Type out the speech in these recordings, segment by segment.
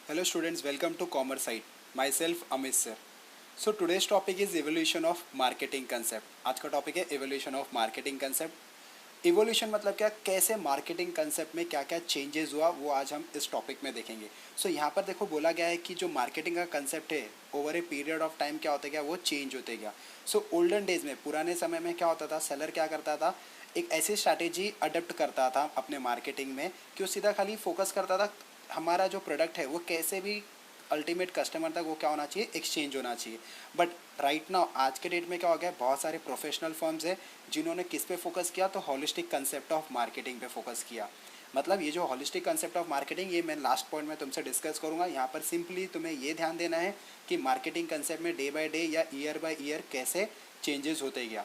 Hello students, welcome to Commerce Site. Myself Amit sir. So today's topic is evolution of marketing concept. आज का topic है evolution of marketing concept. Evolution मतलब क्या, कैसे marketing concept में क्या क्या चेंजेस हुआ वो आज हम इस टॉपिक में देखेंगे. सो यहाँ पर देखो बोला गया है कि जो मार्केटिंग का कंसेप्ट है over a period of time क्या होता गया, वो चेंज होते गया. सो ओल्डन डेज में, पुराने समय में क्या होता था, सेलर क्या करता था, एक ऐसी स्ट्रैटेजी अडप्ट करता था अपने मार्केटिंग में कि वो सीधा खाली फोकस करता था हमारा जो प्रोडक्ट है वो कैसे भी अल्टीमेट कस्टमर तक वो क्या होना चाहिए, एक्सचेंज होना चाहिए. बट राइट नाउ आज के डेट में क्या हो गया, बहुत सारे प्रोफेशनल फर्म्स हैं जिन्होंने किस पे फोकस किया, तो हॉलिस्टिक कंसेप्ट ऑफ मार्केटिंग पे फोकस किया. मतलब ये जो हॉलिस्टिक कंसेप्ट ऑफ मार्केटिंग, ये मैं लास्ट पॉइंट में तुमसे डिस्कस करूंगा. यहाँ पर सिंपली तुम्हें ये ध्यान देना है कि मार्केटिंग कंसेप्ट में डे बाय डे या ईयर बाय ईयर कैसे चेंजेस होते गया.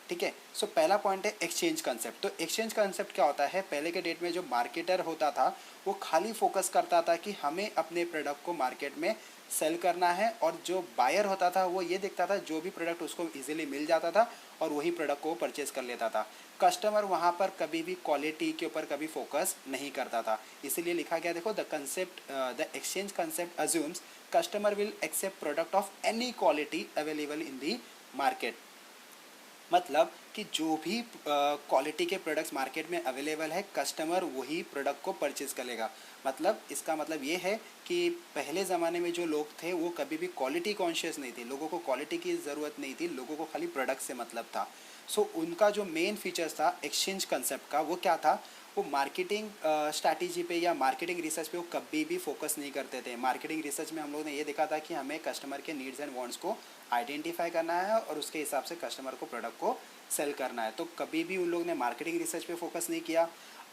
ठीक है. सो पहला पॉइंट है एक्सचेंज कंसेप्ट. तो एक्सचेंज कंसेप्ट क्या होता है, पहले के डेट में जो मार्केटर होता था वो खाली फोकस करता था कि हमें अपने प्रोडक्ट को मार्केट में सेल करना है, और जो बायर होता था वो ये देखता था जो भी प्रोडक्ट उसको इजीली मिल जाता था और वही प्रोडक्ट को परचेज कर लेता था. कस्टमर वहाँ पर कभी भी क्वालिटी के ऊपर कभी फोकस नहीं करता था. इसीलिए लिखा गया, देखो, the concept, the exchange concept assumes customer will accept product of any quality available in the market. मतलब कि जो भी क्वालिटी के प्रोडक्ट्स मार्केट में अवेलेबल है, कस्टमर वही प्रोडक्ट को परचेज करेगा. मतलब इसका मतलब ये है कि पहले ज़माने में जो लोग थे वो कभी भी क्वालिटी कॉन्शियस नहीं थे, लोगों को क्वालिटी की ज़रूरत नहीं थी, लोगों को खाली प्रोडक्ट से मतलब था. सो उनका जो मेन फीचर्स था एक्सचेंज कंसेप्ट का, वो क्या था, वो मार्केटिंग स्ट्रैटेजी पे या मार्केटिंग रिसर्च पे वो कभी भी फोकस नहीं करते थे. मार्केटिंग रिसर्च में हम लोग ने ये देखा था कि हमें कस्टमर के नीड्स एंड वांट्स को आइडेंटिफाई करना है और उसके हिसाब से कस्टमर को प्रोडक्ट को सेल करना है. तो कभी भी उन लोग ने मार्केटिंग रिसर्च पे फोकस नहीं किया.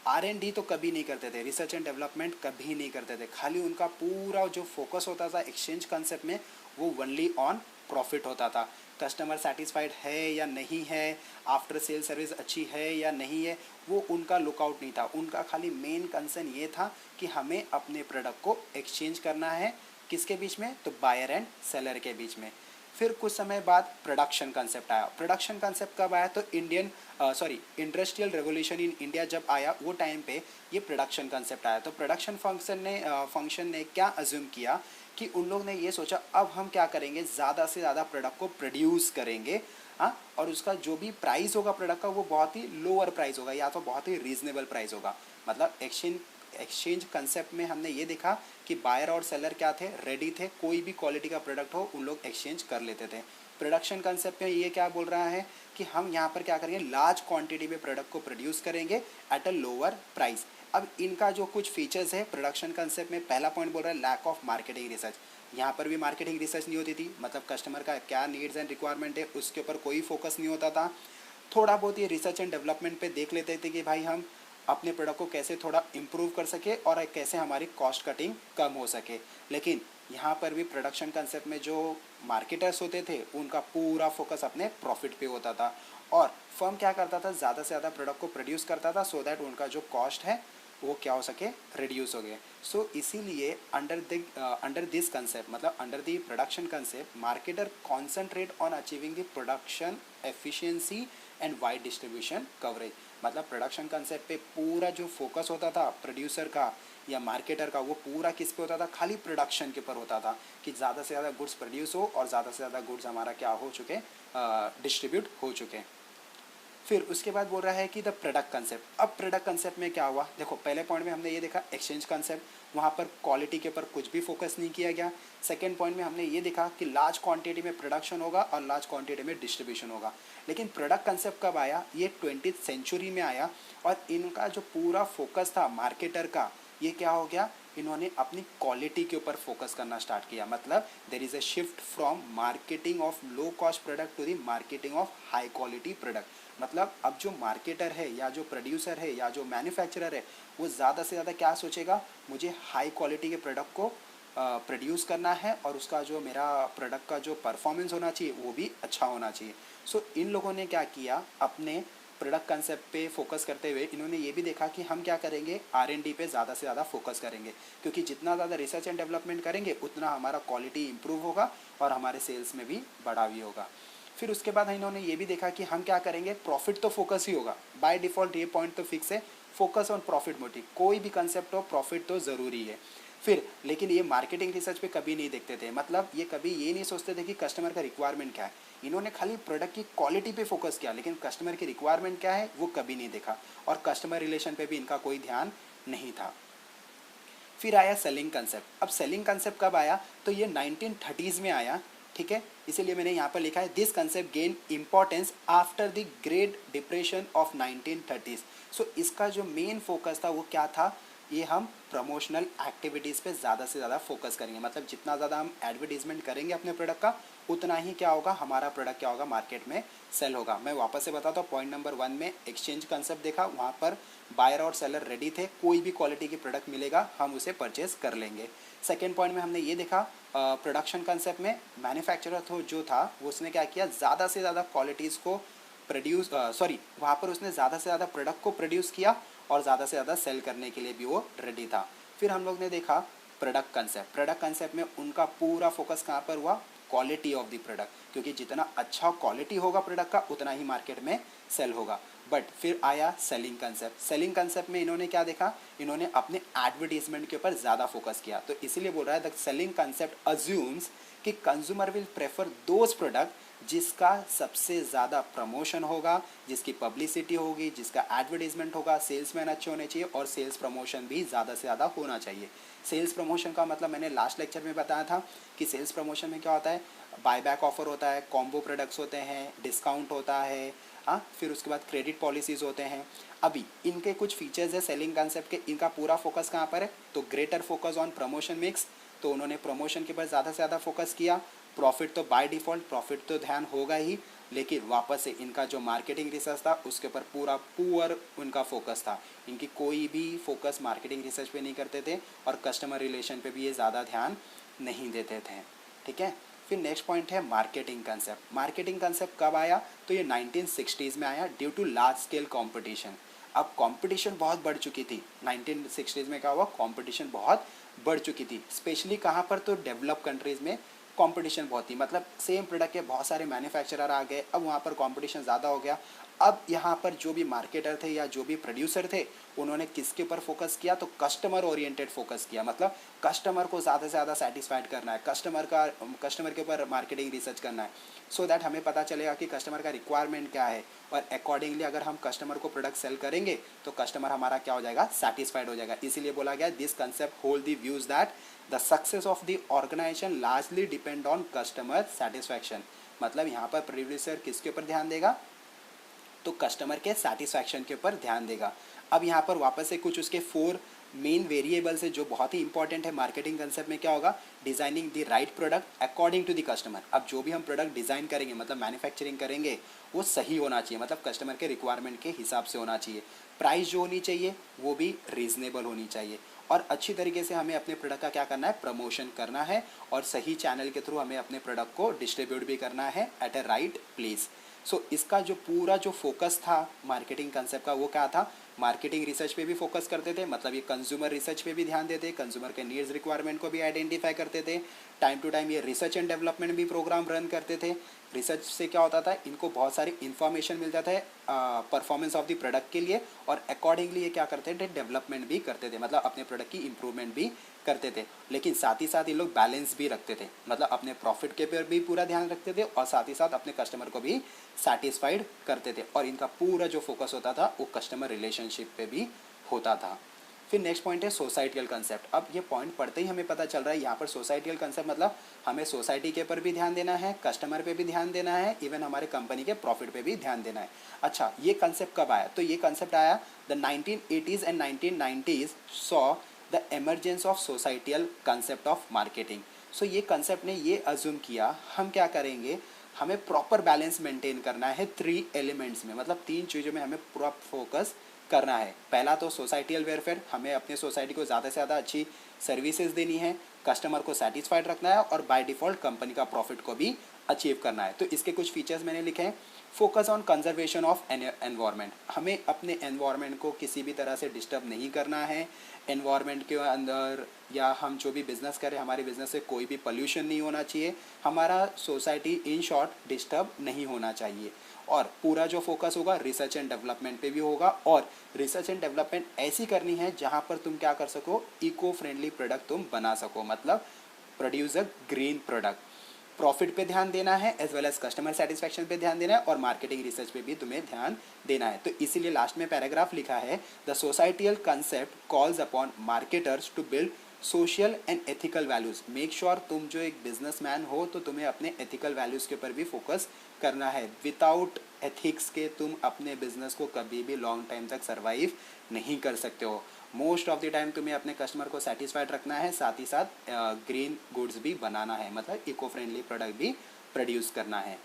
R&D तो कभी नहीं करते थे, रिसर्च एंड डेवलपमेंट कभी नहीं करते थे. खाली उनका पूरा जो फोकस होता था एक्सचेंज कंसेप्ट में वो ओनली ऑन प्रॉफिट होता था. कस्टमर सेटिस्फाइड है या नहीं है, आफ्टर सेल सर्विस अच्छी है या नहीं है, वो उनका लुकआउट नहीं था. उनका खाली मेन कंसर्न ये था कि हमें अपने प्रोडक्ट को एक्सचेंज करना है. किसके बीच में, तो बायर एंड सेलर के बीच में. फिर कुछ समय बाद प्रोडक्शन कंसेप्ट आया. प्रोडक्शन कंसेप्ट कब आया, तो इंडस्ट्रियल रेवोल्यूशन इन इंडिया जब आया वो टाइम पे ये प्रोडक्शन कंसेप्ट आया. तो प्रोडक्शन फंक्शन ने क्या अज्यूम किया कि उन लोग ने ये सोचा अब हम क्या करेंगे, ज़्यादा से ज़्यादा प्रोडक्ट को प्रोड्यूस करेंगे. हाँ, और उसका जो भी प्राइस होगा प्रोडक्ट का वो बहुत ही लोअर प्राइस होगा या तो बहुत ही रीजनेबल प्राइस होगा. मतलब एक्सचेंज कंसेप्ट में हमने ये देखा कि बायर और सेलर क्या थे, रेडी थे, कोई भी क्वालिटी का प्रोडक्ट हो उन लोग एक्सचेंज कर लेते थे. प्रोडक्शन कंसेप्ट में ये क्या बोल रहा है कि हम यहाँ पर क्या करेंगे, लार्ज क्वांटिटी में प्रोडक्ट को प्रोड्यूस करेंगे एट अ लोअर प्राइस. अब इनका जो कुछ फीचर्स है प्रोडक्शन कंसेप्ट में, पहला पॉइंट बोल रहा है लैक ऑफ मार्केटिंग रिसर्च. यहाँ पर भी मार्केटिंग रिसर्च नहीं होती थी. मतलब कस्टमर का क्या नीड्स एंड रिक्वायरमेंट है उसके ऊपर कोई फोकस नहीं होता था. थोड़ा बहुत ये रिसर्च एंड डेवलपमेंट पे देख लेते थे कि भाई हम अपने प्रोडक्ट को कैसे थोड़ा इम्प्रूव कर सके और कैसे हमारी कॉस्ट कटिंग कम हो सके. लेकिन यहाँ पर भी प्रोडक्शन कंसेप्ट में जो मार्केटर्स होते थे उनका पूरा फोकस अपने प्रॉफिट पे होता था, और फर्म क्या करता था, ज़्यादा से ज़्यादा प्रोडक्ट को प्रोड्यूस करता था सो दैट उनका जो कॉस्ट है वो क्या हो सके, रिड्यूस हो गए. सो इसीलिए अंडर दिस कंसेप्ट, मतलब under the production concept, marketer concentrate on achieving the production efficiency and wide distribution coverage. मतलब प्रोडक्शन कंसेप्ट पे पूरा जो फोकस होता था प्रोड्यूसर का या मार्केटर का, वो पूरा किस पे होता था, खाली प्रोडक्शन के ऊपर होता था कि ज़्यादा से ज़्यादा गुड्स प्रोड्यूस हो और ज़्यादा से ज़्यादा गुड्स हमारा क्या हो चुके, डिस्ट्रीब्यूट हो चुके. फिर उसके बाद बोल रहा है कि द प्रोडक्ट कंसेप्ट. अब प्रोडक्ट कंसेप्ट में क्या हुआ, देखो पहले पॉइंट में हमने ये देखा एक्सचेंज कंसेप्ट, वहाँ पर क्वालिटी के ऊपर कुछ भी फोकस नहीं किया गया. सेकेंड पॉइंट में हमने ये देखा कि लार्ज क्वांटिटी में प्रोडक्शन होगा और लार्ज क्वांटिटी में डिस्ट्रीब्यूशन होगा. लेकिन प्रोडक्ट कंसेप्ट कब आया, ये 20th सेंचुरी में आया, और इनका जो पूरा फोकस था मार्केटर का, ये क्या हो गया, इन्होंने अपनी क्वालिटी के ऊपर फोकस करना स्टार्ट किया. मतलब there is a shift from marketing of low cost product to the marketing of high quality product. मतलब अब जो मार्केटर है या जो प्रोड्यूसर है या जो मैन्युफैक्चरर है वो ज़्यादा से ज़्यादा क्या सोचेगा, मुझे हाई क्वालिटी के प्रोडक्ट को प्रोड्यूस करना है और उसका जो मेरा प्रोडक्ट का जो परफॉर्मेंस होना चाहिए वो भी अच्छा होना चाहिए. सो इन लोगों ने क्या किया, अपने प्रोडक्ट कंसेप्ट पे फोकस करते हुए इन्होंने ये भी देखा कि हम क्या करेंगे, R&D पे ज़्यादा से ज़्यादा फोकस करेंगे, क्योंकि जितना ज़्यादा रिसर्च एंड डेवलपमेंट करेंगे उतना हमारा क्वालिटी इंप्रूव होगा और हमारे सेल्स में भी बढ़ावी होगा. फिर उसके बाद इन्होंने ये भी देखा कि हम क्या करेंगे, प्रॉफिट तो फोकस ही होगा बाय डिफ़ॉल्ट, ये पॉइंट तो फिक्स है, फोकस ऑन प्रॉफिट मोटिव. कोई भी कंसेप्ट हो प्रॉफिट तो ज़रूरी है. फिर लेकिन ये मार्केटिंग रिसर्च पे कभी नहीं देखते थे, मतलब ये कभी ये नहीं सोचते थे कि कस्टमर का रिक्वायरमेंट क्या है। इन्होंने खाली प्रोडक्ट की क्वालिटी पे फोकस किया, लेकिन कस्टमर की रिक्वायरमेंट क्या है वो कभी नहीं देखा, और कस्टमर रिलेशन पे भी इनका कोई ध्यान नहीं था। फिर आया सेलिंग कंसेप्ट। अब सेलिंग कंसेप्ट कब आया, तो ये 1930s में आया, ठीक है। इसीलिए मैंने यहाँ पर लिखा है this concept gain importance after the great depression of 1930s। सो इसका जो मेन फोकस था वो क्या था, ये हम प्रमोशनल एक्टिविटीज़ पे ज़्यादा से ज़्यादा फोकस करेंगे, मतलब जितना ज़्यादा हम एडवर्टीजमेंट करेंगे अपने प्रोडक्ट का, उतना ही क्या होगा, हमारा प्रोडक्ट क्या होगा, मार्केट में सेल होगा। मैं वापस से बताता हूँ, पॉइंट नंबर 1 में एक्सचेंज कंसेप्ट देखा, वहाँ पर बायर और सेलर रेडी थे, कोई भी क्वालिटी की प्रोडक्ट मिलेगा हम उसे परचेज कर लेंगे। सेकेंड पॉइंट में हमने ये देखा, प्रोडक्शन कंसेप्ट में मैन्युफैक्चरर जो था वो उसने क्या किया, ज़्यादा से ज़्यादा क्वालिटीज़ को प्रोड्यूस वहाँ पर उसने ज़्यादा से ज़्यादा प्रोडक्ट को प्रोड्यूस किया और ज़्यादा से ज़्यादा सेल करने के लिए भी वो रेडी था। फिर हम लोग ने देखा प्रोडक्ट कंसेप्ट। प्रोडक्ट कंसेप्ट में उनका पूरा फोकस कहाँ पर हुआ, क्वालिटी ऑफ द प्रोडक्ट, क्योंकि जितना अच्छा क्वालिटी होगा प्रोडक्ट का उतना ही मार्केट में सेल होगा। बट फिर आया सेलिंग कंसेप्ट। सेलिंग कंसेप्ट में इन्होंने क्या देखा, इन्होंने अपने एडवर्टीजमेंट के ऊपर ज़्यादा फोकस किया, तो इसीलिए बोल रहा है द सेलिंग कंसेप्ट अज्यूम्स कि consumer will prefer those product जिसका सबसे ज़्यादा प्रमोशन होगा, जिसकी पब्लिसिटी होगी, जिसका एडवर्टीजमेंट होगा, सेल्समैन अच्छे होने चाहिए और सेल्स प्रमोशन भी ज़्यादा से ज़्यादा होना चाहिए। सेल्स प्रमोशन का मतलब मैंने लास्ट लेक्चर में बताया था कि सेल्स प्रमोशन में क्या होता है, बायबैक ऑफर होता है, कॉम्बो प्रोडक्ट्स होते हैं, डिस्काउंट होता है, हाँ, फिर उसके बाद क्रेडिट पॉलिसीज़ होते हैं। अभी इनके कुछ फीचर्स है सेलिंग कंसेप्ट के, इनका पूरा फोकस कहाँ पर है, तो greater focus on promotion mix, तो उन्होंने प्रमोशन के ऊपर ज़्यादा से ज़्यादा फोकस किया। प्रॉफिट तो बाय डिफ़ॉल्ट प्रॉफिट तो ध्यान होगा ही, लेकिन वापस से इनका जो मार्केटिंग रिसर्च था उसके ऊपर पूरा पुअर उनका फोकस था। इनकी कोई भी फोकस मार्केटिंग रिसर्च पे नहीं करते थे और कस्टमर रिलेशन पे भी ये ज़्यादा ध्यान नहीं देते थे, ठीक है। फिर नेक्स्ट पॉइंट है मार्केटिंग कंसेप्ट। मार्केटिंग कंसेप्ट कब आया, तो ये 1960s में आया due to large scale competition. अब कॉम्पिटिशन बहुत बढ़ चुकी थी 1960s में, क्या हुआ, कॉम्पिटिशन बहुत बढ़ चुकी थी, स्पेशली कहाँ पर, तो डेवलप कंट्रीज़ में कंपटीशन बहुत थी, मतलब सेम प्रोडक्ट के बहुत सारे मैन्युफैक्चरर आ गए, अब वहाँ पर कंपटीशन ज़्यादा हो गया। अब यहाँ पर जो भी मार्केटर थे या जो भी प्रोड्यूसर थे उन्होंने किसके ऊपर फोकस किया, तो कस्टमर ओरिएंटेड फोकस किया, मतलब कस्टमर को ज़्यादा से ज़्यादा सेटिस्फाइड करना है, कस्टमर के ऊपर मार्केटिंग रिसर्च करना है, सो दैट हमें पता चलेगा कि कस्टमर का रिक्वायरमेंट क्या है, और अकॉर्डिंगली अगर हम कस्टमर को प्रोडक्ट सेल करेंगे तो कस्टमर हमारा क्या हो जाएगा, सेटिस्फाइड हो जाएगा। इसीलिए बोला गया this concept hold the views that the success of the organisation largely depend on customer satisfaction. मतलब यहाँ पर प्रोड्यूसर किसके ऊपर ध्यान देगा, तो कस्टमर के सेटिस्फैक्शन के ऊपर ध्यान देगा। अब यहाँ पर वापस से कुछ उसके 4 मेन वेरिएबल्स है जो बहुत ही इंपॉर्टेंट है मार्केटिंग कंसेप्ट में। क्या होगा, designing the right product according to the customer. अब जो भी हम प्रोडक्ट डिज़ाइन करेंगे, मतलब मैन्युफैक्चरिंग करेंगे, वो सही होना चाहिए, मतलब कस्टमर के रिक्वायरमेंट के हिसाब से होना चाहिए। प्राइस जो होनी चाहिए वो भी रीजनेबल होनी चाहिए, और अच्छी तरीके से हमें अपने प्रोडक्ट का क्या करना है, प्रमोशन करना है, और सही चैनल के थ्रू हमें अपने प्रोडक्ट को डिस्ट्रीब्यूट भी करना है एट अ राइट प्लेस। सो इसका जो पूरा जो फोकस था मार्केटिंग कंसेप्ट का वो क्या था, मार्केटिंग रिसर्च पे भी फोकस करते थे, मतलब ये कंज्यूमर रिसर्च पे भी ध्यान देते, कंज्यूमर के नीड्स रिक्वायरमेंट को भी आइडेंटिफाई करते थे, टाइम टू टाइम ये रिसर्च एंड डेवलपमेंट भी प्रोग्राम रन करते थे। रिसर्च से क्या होता था, इनको बहुत सारी इन्फॉर्मेशन मिलता था परफॉर्मेंस ऑफ द प्रोडक्ट के लिए, और अकॉर्डिंगली ये क्या करते थे, डेवलपमेंट भी करते थे, मतलब अपने प्रोडक्ट की इंप्रूवमेंट भी करते थे। लेकिन साथ ही साथ ये लोग बैलेंस भी रखते थे, मतलब अपने प्रॉफिट के पर भी पूरा ध्यान रखते थे और साथ ही साथ अपने कस्टमर को भी सेटिस्फाइड करते थे, और इनका पूरा जो फोकस होता था वो कस्टमर रिलेशनशिप पे भी होता था। फिर नेक्स्ट पॉइंट है सोसाइटियल कंसेप्ट। अब ये पॉइंट पढ़ते ही हमें पता चल रहा है यहाँ पर सोसाइटियल कंसेप्ट मतलब हमें सोसाइटी के ऊपर भी ध्यान देना है, कस्टमर पे भी ध्यान देना है, इवन हमारे कंपनी के प्रॉफिट पे भी ध्यान देना है। अच्छा, ये कंसेप्ट कब आया, तो ये कंसेप्ट आया the 1980s and 1990s saw the emergence of societal concept of marketing. So ये कंसेप्ट ने ये अज्यूम किया हम क्या करेंगे, हमें प्रॉपर बैलेंस मेंटेन करना है 3 एलिमेंट्स में, मतलब 3 चीज़ों में हमें पूरा फोकस करना है। पहला तो सोसाइटियल वेलफेयर, हमें अपने सोसाइटी को ज़्यादा से ज़्यादा अच्छी सर्विसेज देनी है, कस्टमर को सेटिस्फाइड रखना है, और बाय डिफ़ॉल्ट कंपनी का प्रॉफिट को भी अचीव करना है। तो इसके कुछ फीचर्स मैंने लिखे हैं। Focus on conservation of environment, हमें अपने एनवायरनमेंट को किसी भी तरह से डिस्टर्ब नहीं करना है। एनवायरनमेंट के अंदर या हम जो भी बिज़नेस करें, हमारे बिज़नेस से कोई भी पोल्यूशन नहीं होना चाहिए, हमारा सोसाइटी इन शॉर्ट डिस्टर्ब नहीं होना चाहिए। और पूरा जो फोकस होगा रिसर्च एंड डेवलपमेंट पे भी होगा, और रिसर्च एंड डेवलपमेंट ऐसी करनी है जहाँ पर तुम क्या कर सको, इको फ्रेंडली प्रोडक्ट तुम बना सको, मतलब produce a green product. Profit पे ध्यान देना है as well as customer satisfaction पे ध्यान देना है, और मार्केटिंग रिसर्च पे भी तुम्हें ध्यान देना है। तो इसीलिए लास्ट में पैराग्राफ लिखा है, the societal concept calls upon marketers to build social and ethical values. Make sure तुम जो एक बिजनेसमैन हो तो तुम्हें अपने एथिकल वैल्यूज़ के ऊपर भी फोकस करना है। विदाउट एथिक्स के तुम अपने बिजनेस को कभी भी लॉन्ग टाइम तक सर्वाइव नहीं कर सकते हो। मोस्ट ऑफ द टाइम तुम्हें अपने कस्टमर को सेटिस्फाइड रखना है, साथ ही साथ ग्रीन गुड्स भी बनाना है, मतलब इको फ्रेंडली प्रोडक्ट भी प्रोड्यूस करना है।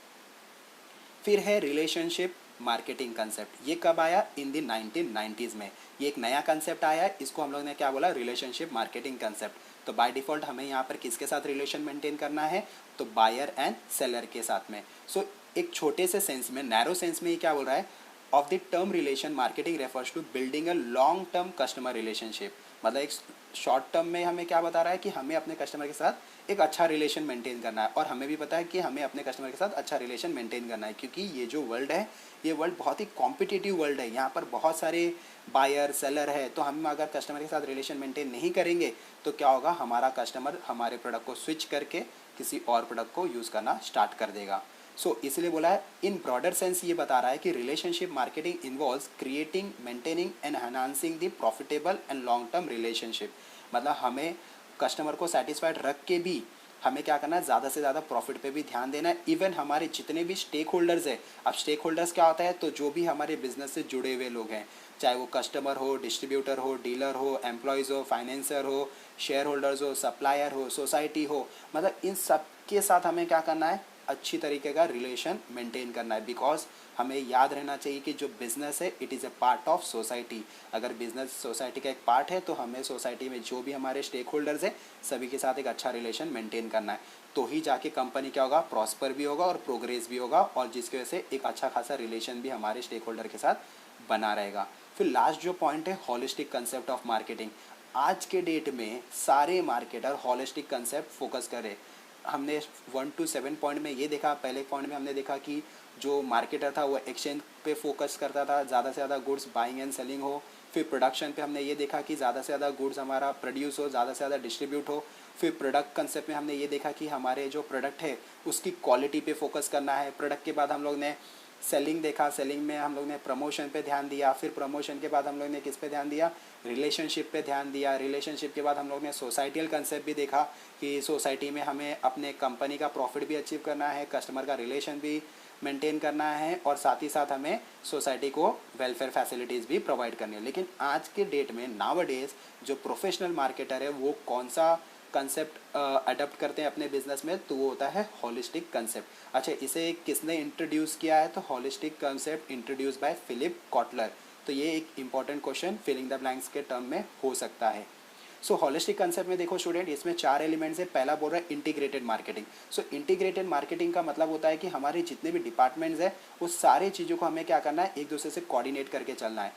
फिर है रिलेशनशिप मार्केटिंग कंसेप्ट। ये कब आया? इन द 1990s में ये एक नया कंसेप्ट आया है, इसको हम लोग ने क्या बोला, रिलेशनशिप मार्केटिंग कंसेप्ट। तो बाय डिफ़ॉल्ट हमें यहाँ पर किसके साथ रिलेशन मेंटेन करना है, तो बायर एंड सेलर के साथ में। सो एक छोटे से सेंस में, नैरो सेंस में ये क्या बोल रहा है, of the term relation marketing refers to building a long term customer relationship. मतलब एक शॉर्ट टर्म में हमें क्या बता रहा है कि हमें अपने कस्टमर के साथ एक अच्छा रिलेशन मेंटेन करना है, और हमें भी पता है कि हमें अपने कस्टमर के साथ अच्छा रिलेशन मेंटेन करना है, क्योंकि ये जो वर्ल्ड है, ये वर्ल्ड बहुत ही कॉम्पिटिटिव वर्ल्ड है। यहाँ पर बहुत सारे बायर सेलर है, तो हम अगर कस्टमर के साथ रिलेशन मेंटेन नहीं करेंगे तो क्या होगा, हमारा कस्टमर हमारे प्रोडक्ट को स्विच करके किसी और प्रोडक्ट को यूज़ करना स्टार्ट कर देगा। इसलिए बोला है, इन ब्रॉडर सेंस ये बता रहा है कि relationship marketing involves creating, maintaining and enhancing the profitable and long term relationship. मतलब हमें कस्टमर को सेटिस्फाइड रख के भी हमें क्या करना है, ज़्यादा से ज़्यादा प्रॉफिट पे भी ध्यान देना है। इवन हमारे जितने भी स्टेक होल्डर्स है, अब स्टेक होल्डर्स क्या होता है, तो जो भी हमारे बिजनेस से जुड़े हुए लोग हैं, चाहे वो कस्टमर हो, डिस्ट्रीब्यूटर हो, डीलर हो, एम्प्लॉयज़ हो, फाइनेंसर हो, शेयर होल्डर्स हो, सप्लायर हो, सोसाइटी हो, मतलब इन सब के साथ हमें क्या करना है, अच्छी तरीके का रिलेशन मेंटेन करना है। बिकॉज हमें याद रहना चाहिए कि जो बिज़नेस है, it is a part of society. अगर बिज़नेस सोसाइटी का एक पार्ट है तो हमें सोसाइटी में जो भी हमारे स्टेक होल्डर्स हैं, सभी के साथ एक अच्छा रिलेशन मेंटेन करना है। तो ही जाके कंपनी क्या होगा, प्रॉस्पर भी होगा और प्रोग्रेस भी होगा, और जिसकी वजह से एक अच्छा खासा रिलेशन भी हमारे स्टेक होल्डर के साथ बना रहेगा। फिर लास्ट जो पॉइंट है, हॉलिस्टिक कंसेप्ट ऑफ मार्केटिंग। आज के डेट में सारे मार्केटर हॉलिस्टिक कंसेप्ट फोकस करें। हमने 1 to 7 पॉइंट में ये देखा, पहले पॉइंट में हमने देखा कि जो मार्केटर था वो एक्सचेंज पे फोकस करता था, ज़्यादा से ज़्यादा गुड्स बाइंग एंड सेलिंग हो। फिर प्रोडक्शन पे हमने ये देखा कि ज़्यादा से ज़्यादा गुड्स हमारा प्रोड्यूस हो, ज़्यादा से ज़्यादा डिस्ट्रीब्यूट हो। फिर प्रोडक्ट कंसेप्ट में हमने ये देखा कि हमारे जो प्रोडक्ट है उसकी क्वालिटी पे फोकस करना है। प्रोडक्ट के बाद हम लोग ने सेलिंग देखा, सेलिंग में हम लोग ने प्रमोशन पे ध्यान दिया। फिर प्रमोशन के बाद हम लोग ने किस पे ध्यान दिया, रिलेशनशिप पे ध्यान दिया। रिलेशनशिप के बाद हम लोग ने सोसाइटियल कंसेप्ट भी देखा कि सोसाइटी में हमें अपने कंपनी का प्रॉफिट भी अचीव करना है, कस्टमर का रिलेशन भी मेंटेन करना है, और साथ ही साथ हमें सोसाइटी को वेलफेयर फैसिलिटीज़ भी प्रोवाइड करनी है। लेकिन आज के डेट में नाउअडेज जो प्रोफेशनल मार्केटर है वो कौन सा कंसेप्ट अडॉप्ट करते हैं अपने बिजनेस में, तो वो होता है हॉलिस्टिक कंसेप्ट। अच्छा, इसे किसने इंट्रोड्यूस किया है, तो holistic concept introduce by Philip Kotler. तो ये एक important question filling the blanks के टर्म में हो सकता है। हॉलिस्टिक कंसेप्ट में देखो स्टूडेंट, इसमें 4 एलिमेंट्स है। पहला बोल रहा है इंटीग्रेटेड मार्केटिंग। इंटीग्रेटेड मार्केटिंग का मतलब होता है कि हमारे जितने भी डिपार्टमेंट्स हैं उस सारी चीज़ों को हमें क्या करना है, एक दूसरे से कोऑर्डिनेट करके चलना है।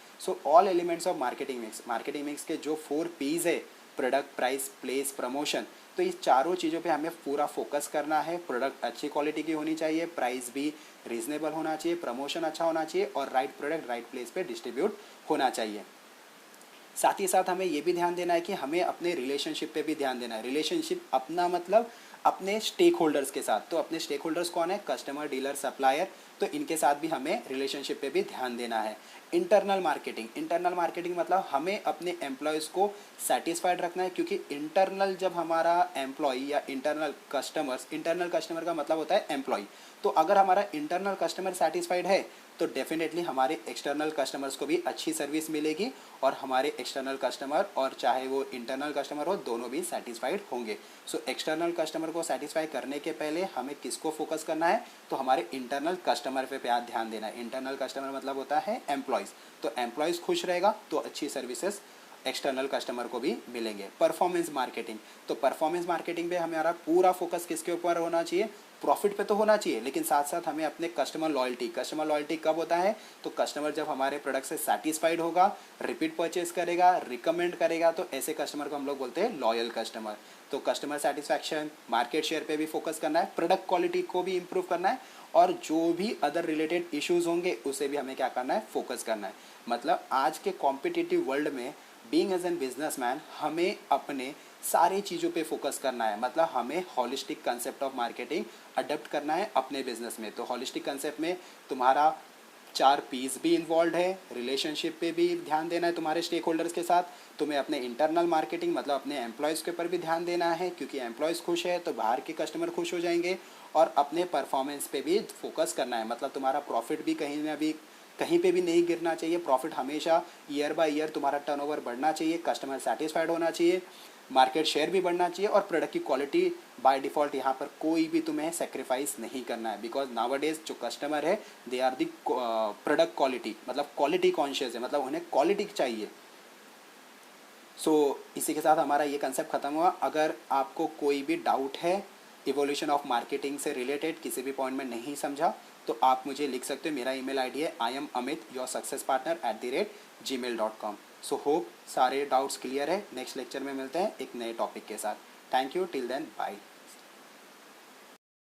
All elements of marketing mix के जो 4 P's है, प्रोडक्ट, प्राइस, प्लेस, प्रमोशन, तो इस चारों चीज़ों पे हमें पूरा फोकस करना है। प्रोडक्ट अच्छी क्वालिटी की होनी चाहिए, प्राइस भी रीजनेबल होना चाहिए, प्रमोशन अच्छा होना चाहिए, और राइट प्रोडक्ट राइट प्लेस पे डिस्ट्रीब्यूट होना चाहिए। साथ ही साथ हमें ये भी ध्यान देना है कि हमें अपने रिलेशनशिप पे भी ध्यान देना है। रिलेशनशिप अपना मतलब अपने स्टेक होल्डर्स के साथ। तो अपने स्टेक होल्डर्स कौन है, कस्टमर, डीलर, सप्लायर, तो इनके साथ भी हमें रिलेशनशिप पे भी ध्यान देना है। इंटरनल मार्केटिंग मतलब हमें अपने एम्प्लॉयज़ को सेटिस्फाइड रखना है, क्योंकि इंटरनल जब हमारा एम्प्लॉय या इंटरनल कस्टमर का मतलब होता है एम्प्लॉय। तो अगर हमारा इंटरनल कस्टमर सेटिस्फाइड है तो डेफिनेटली हमारे एक्सटर्नल कस्टमर्स को भी अच्छी सर्विस मिलेगी, और हमारे एक्सटर्नल कस्टमर और चाहे वो इंटरनल कस्टमर हो, दोनों भी सेटिस्फाइड होंगे। एक्सटर्नल कस्टमर को सेटिस्फाई करने के पहले हमें किसको फोकस करना है, तो हमारे इंटरनल कस्टमर पे ध्यान देना है। इंटरनल कस्टमर मतलब होता है एम्प्लॉयज़। तो एम्प्लॉयज़ खुश रहेगा तो अच्छी सर्विसेज एक्सटर्नल कस्टमर को भी मिलेंगे। परफॉर्मेंस मार्केटिंग, तो परफॉर्मेंस मार्केटिंग पे हमारा पूरा फोकस किसके ऊपर होना चाहिए, प्रॉफिट पे तो होना चाहिए, लेकिन साथ साथ हमें अपने कस्टमर लॉयल्टी कब होता है, तो कस्टमर जब हमारे प्रोडक्ट से सेटिस्फाइड होगा, रिपीट परचेज करेगा, रिकमेंड करेगा, तो ऐसे कस्टमर को हम लोग बोलते हैं लॉयल कस्टमर। तो कस्टमर सेटिस्फैक्शन, मार्केट शेयर पे भी फोकस करना है, प्रोडक्ट क्वालिटी को भी इम्प्रूव करना है, और जो भी अदर रिलेटेड इश्यूज होंगे उसे भी हमें क्या करना है, फोकस करना है। मतलब आज के कॉम्पिटिटिव वर्ल्ड में बीइंग एज एन बिजनेसमैन हमें अपने सारी चीज़ों पे फोकस करना है। मतलब हमें holistic concept of marketing adopt करना है अपने बिजनेस में। तो हॉलिस्टिक कंसेप्ट में तुम्हारा 4 P's भी इन्वॉल्व है, रिलेशनशिप पे भी ध्यान देना है तुम्हारे स्टेक होल्डर्स के साथ, तुम्हें अपने इंटरनल मार्केटिंग मतलब अपने एम्प्लॉयज़ के ऊपर भी ध्यान देना है, क्योंकि एम्प्लॉयज़ खुश है तो बाहर के कस्टमर खुश हो जाएंगे, और अपने परफॉर्मेंस पे भी फोकस करना है। मतलब तुम्हारा प्रॉफिट भी कहीं पे भी नहीं गिरना चाहिए, प्रॉफिट हमेशा ईयर बाय ईयर तुम्हारा टर्नओवर बढ़ना चाहिए, कस्टमर सेटिस्फाइड होना चाहिए, मार्केट शेयर भी बढ़ना चाहिए, और प्रोडक्ट की क्वालिटी बाय डिफ़ॉल्ट यहाँ पर कोई भी तुम्हें सेक्रीफाइस नहीं करना है, बिकॉज नाउअडेज जो कस्टमर है they are the product quality, मतलब क्वालिटी कॉन्शियस है, मतलब उन्हें क्वालिटी चाहिए। इसी के साथ हमारा ये कंसेप्ट खत्म हुआ। अगर आपको कोई भी डाउट है इवोल्यूशन ऑफ मार्केटिंग से रिलेटेड, किसी भी पॉइंट में नहीं समझा, तो आप मुझे लिख सकते हो। मेरा ईमेल आईडी है iamamit yoursuccesspartner@gmail.com। सो होप सारे डाउट्स क्लियर है। नेक्स्ट लेक्चर में मिलते हैं एक नए टॉपिक के साथ। Thank you, till then bye.